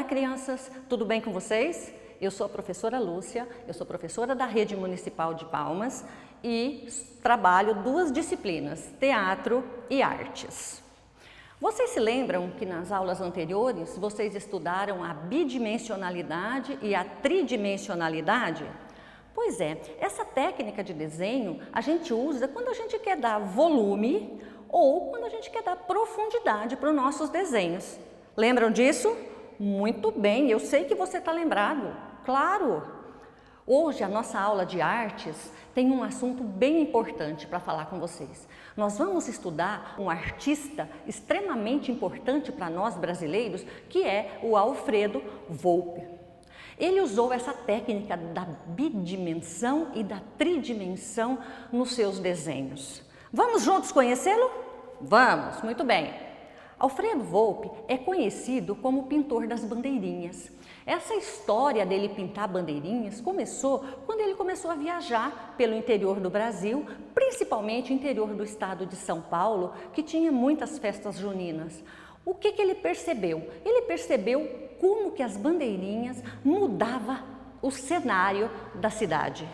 crianças, tudo bem com vocês? Eu sou a professora Lúcia, eu sou professora da Rede Municipal de Palmas e trabalho duas disciplinas, teatro e artes. Vocês se lembram que nas aulas anteriores vocês estudaram a bidimensionalidade e a tridimensionalidade? Pois é, essa técnica de desenho a gente usa quando a gente quer dar volume ou quando a gente quer dar profundidade para os nossos desenhos. Lembram disso? Muito bem, eu sei que você está lembrado, claro! Hoje a nossa aula de artes tem um assunto bem importante para falar com vocês. Nós vamos estudar um artista extremamente importante para nós brasileiros, que é o Alfredo Volpi. Ele usou essa técnica da bidimensão e da tridimensão nos seus desenhos. Vamos juntos conhecê-lo? Vamos, muito bem. Alfredo Volpi é conhecido como o pintor das bandeirinhas. Essa história dele pintar bandeirinhas começou quando ele começou a viajar pelo interior do Brasil, principalmente o interior do estado de São Paulo, que tinha muitas festas juninas. O que ele percebeu? Ele percebeu como que as bandeirinhas mudavam o cenário da cidade.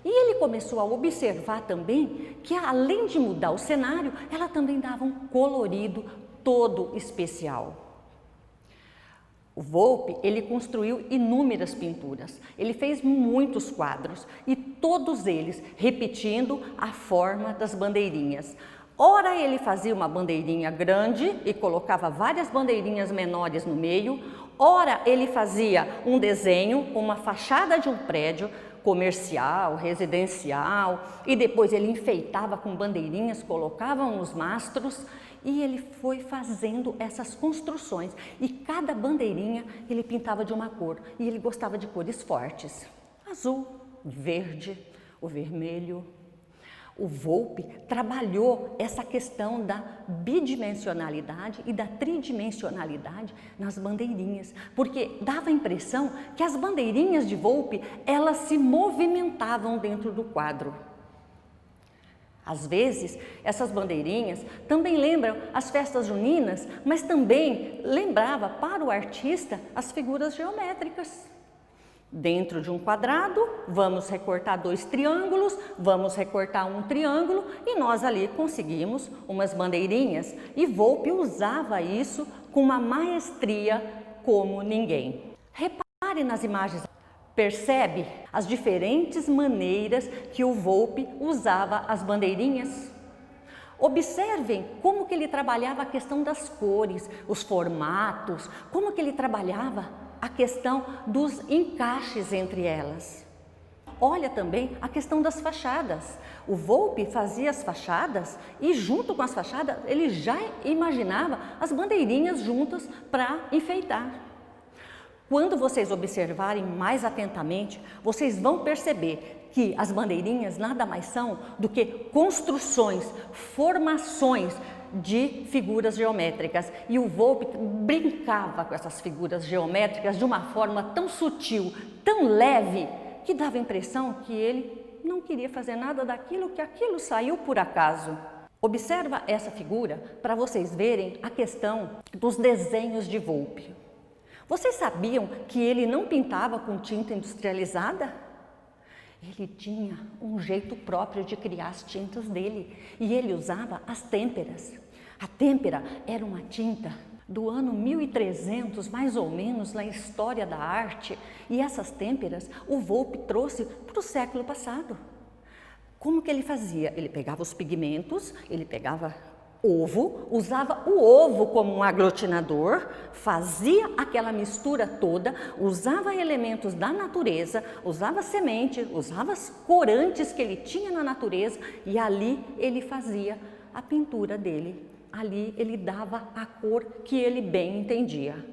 E ele começou a observar também que, além de mudar o cenário, ela também dava um colorido todo especial. O Volpi, ele construiu inúmeras pinturas, ele fez muitos quadros e todos eles repetindo a forma das bandeirinhas. Ora ele fazia uma bandeirinha grande e colocava várias bandeirinhas menores no meio, ora ele fazia um desenho, uma fachada de um prédio comercial, residencial, e depois ele enfeitava com bandeirinhas, colocava nos mastros e ele foi fazendo essas construções. E cada bandeirinha ele pintava de uma cor e ele gostava de cores fortes, azul, verde, o vermelho. O Volpi trabalhou essa questão da bidimensionalidade e da tridimensionalidade nas bandeirinhas, porque dava a impressão que as bandeirinhas de Volpi, elas se movimentavam dentro do quadro. Às vezes, essas bandeirinhas também lembram as festas juninas, mas também lembrava para o artista as figuras geométricas. Dentro de um quadrado, vamos recortar dois triângulos, vamos recortar um triângulo e nós ali conseguimos umas bandeirinhas. E Volpi usava isso com uma maestria como ninguém. Repare nas imagens, percebe as diferentes maneiras que o Volpi usava as bandeirinhas? Observem como que ele trabalhava a questão das cores, os formatos, como que ele trabalhava a questão dos encaixes entre elas. Olha também a questão das fachadas. O Volpi fazia as fachadas e junto com as fachadas ele já imaginava as bandeirinhas juntas para enfeitar. Quando vocês observarem mais atentamente, vocês vão perceber que as bandeirinhas nada mais são do que construções, formações de figuras geométricas. E o Volpi brincava com essas figuras geométricas de uma forma tão sutil, tão leve, que dava a impressão que ele não queria fazer nada daquilo, que aquilo saiu por acaso. Observa essa figura para vocês verem a questão dos desenhos de Volpi. Vocês sabiam que ele não pintava com tinta industrializada? Ele tinha um jeito próprio de criar as tintas dele e ele usava as têmperas. A têmpera era uma tinta do ano 1300, mais ou menos, na história da arte, e essas têmperas o Volpi trouxe para o século passado. Como que ele fazia? Ele pegava os pigmentos, ele pegava ovo, usava o ovo como um aglutinador, fazia aquela mistura toda, usava elementos da natureza, usava semente, usava as corantes que ele tinha na natureza e ali ele fazia a pintura dele. Ali ele dava a cor que ele bem entendia.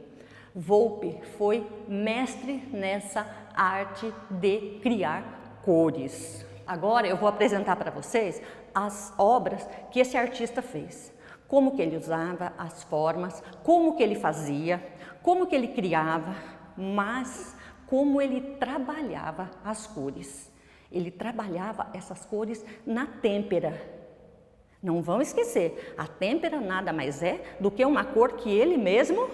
Volpi foi mestre nessa arte de criar cores. Agora eu vou apresentar para vocês as obras que esse artista fez. Como que ele usava as formas, como que ele fazia, como que ele criava, mas como ele trabalhava as cores. Ele trabalhava essas cores na têmpera. Não vão esquecer, a têmpera nada mais é do que uma cor que ele mesmo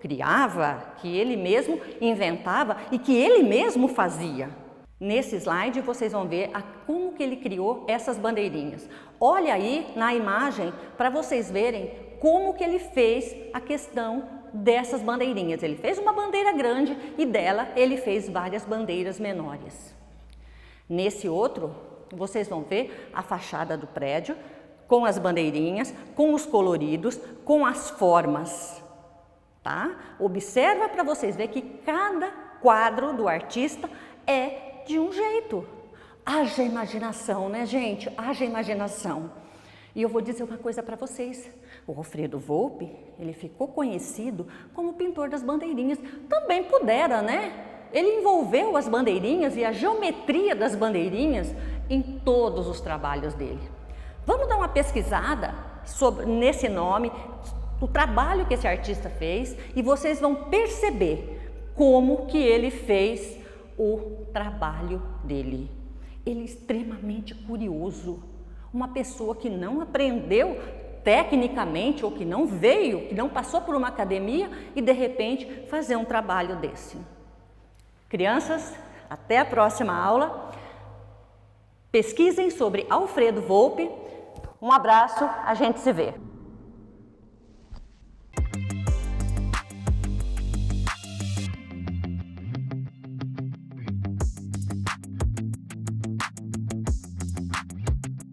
criava, que ele mesmo inventava e que ele mesmo fazia. Nesse slide vocês vão ver como que ele criou essas bandeirinhas. Olha aí na imagem para vocês verem como que ele fez a questão dessas bandeirinhas. Ele fez uma bandeira grande e dela ele fez várias bandeiras menores. Nesse outro, vocês vão ver a fachada do prédio com as bandeirinhas, com os coloridos, com as formas, tá? Observa para vocês verem que cada quadro do artista é de um jeito. Haja imaginação, né, gente? Haja imaginação. E eu vou dizer uma coisa para vocês. O Alfredo Volpi, ele ficou conhecido como pintor das bandeirinhas. Também pudera, né? Ele envolveu as bandeirinhas e a geometria das bandeirinhas em todos os trabalhos dele. Vamos dar uma pesquisada nesse nome, o trabalho que esse artista fez, e vocês vão perceber como que ele fez o trabalho dele. Ele é extremamente curioso, uma pessoa que não aprendeu tecnicamente ou que não veio, que não passou por uma academia e de repente fazer um trabalho desse. Crianças, até a próxima aula. Pesquisem sobre Alfredo Volpi. Um abraço, a gente se vê.